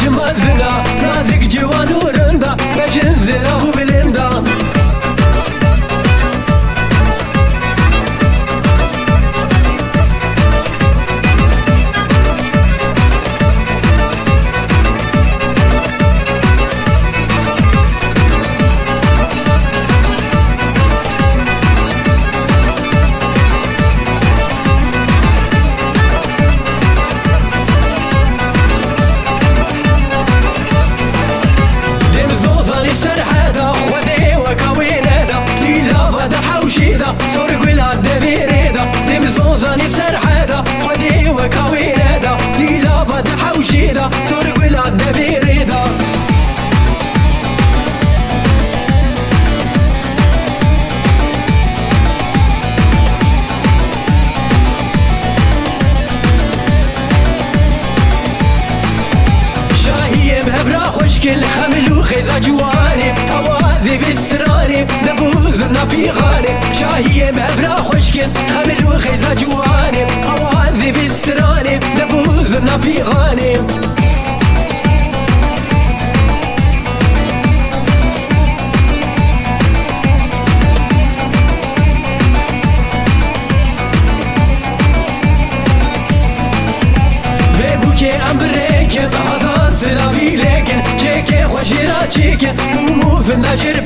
مزنا نازك جوان ورندا بجن زرا وبلندا صور قلع دبيريدا دم زوزاني بسرحادا خدي وكاوينادا ليلا فتح وشيدا صور قلع دبيريدا شاهية بهبرا خوشكل خمل وخيزة جواني اوازي بستراني نفوزنا في غاني شاهية بهبرا خوشكل خمل وخيزة جواني اوازي بستراني نفوزنا في غاني بيبوكي امبريك هزان سلافي لكن جيكي خوشيرا تشيكي ومو في النجر